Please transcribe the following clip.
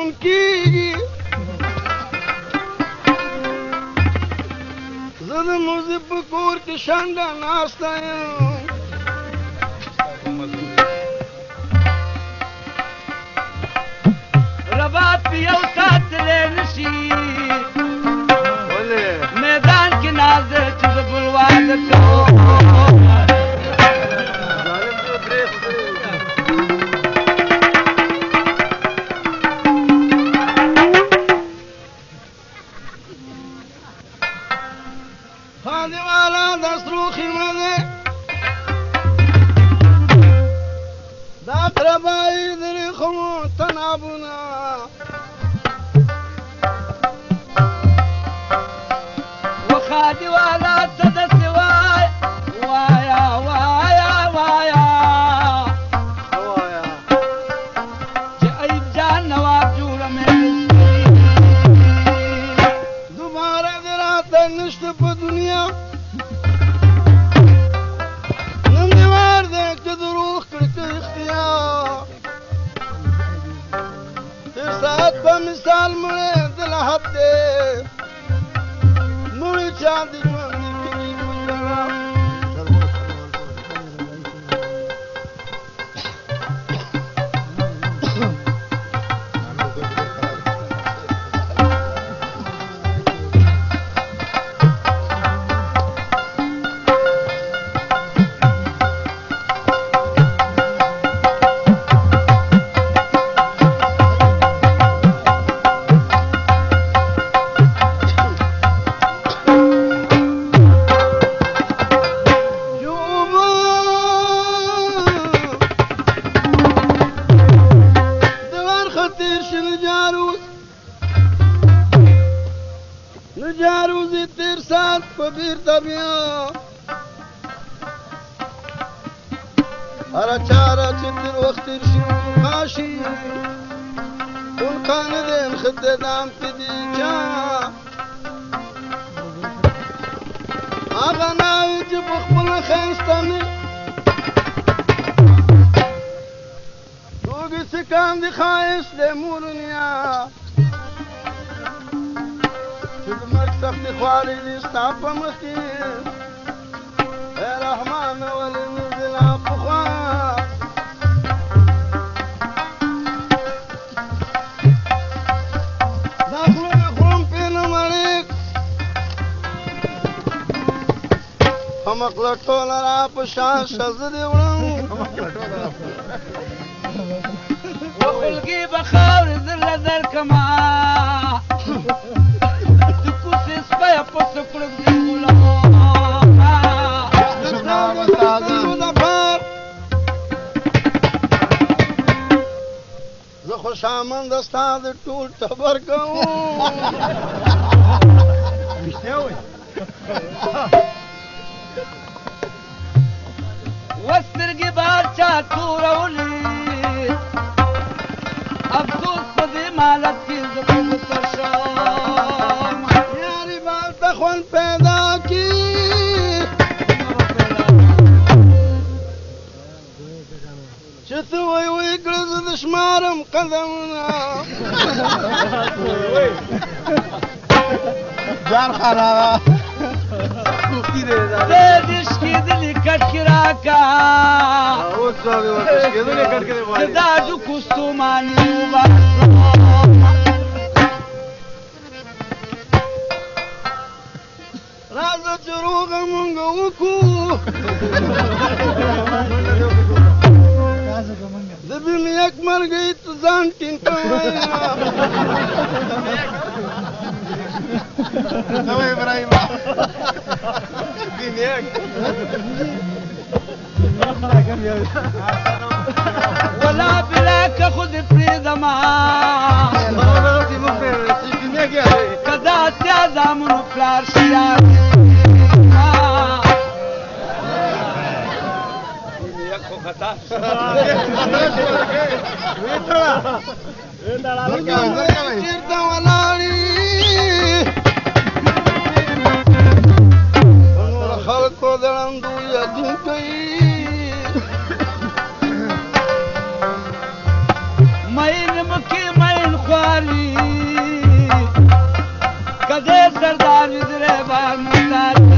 معلوم کیږي زه د موزي په کور کې شنډه ناسته یم رباب په یو ساتلی نشي میدان کې ناز دی چې زه ګل واده کوم خادوالا د سرو خیمه دی دا قربایي د ریخمو تنابونه وخادي والا ته داسې وای وایا وایا وایا چې ایب جان نواب جوړه مې دوباره دې راتګ نشته په دنیا نن دې وار دی چې دروغ کړي که اختیار تېر ساعت په مثال مړی د لحد دی مړی چا د ژوند د کلي په ژړا نجاروزی تیر سات پا بیرتا بیا هر چارا چی تیر وقت تیر شو خاشی اون خاندین خد دام پی دی جا آغا ناوی چی بخبل خیستانی توگی سکان دی خواهش دی مورنیا چې د مرګ سختې خوارې دي ستا په مخ کې ای رحمان ولې مې زلا پخوا دا خوله مې خورم پې نه مړې په مقله ټوله را په شان شه زه دې وړم وخلقي بخاورې زله درکما زه خوشامند ستا د ټول ټبر کوم وسترګې بار چا تورولې افسوس په دې مالت کې زه به مصر شم یاري بال ته خوند پیدا کی چې ته وی وی کړه زه د شمارم قدمونه ځان خرابه دې دشکېدلې کټکې راکا چې دا ډوکو ستوماني وباسم راځه چې روغه مونږ وکړو د بیم یک مرګی ته ځان ټینګ کوی ابراهیم بیم یک ولا بلاک خود پریدما کدا سیا زامنو پلار شیار چیرته ولاړې نور خلکو د ړندو یادون کوي مین مکی مین خوا سرداری کدے سردار وزرے بار مختار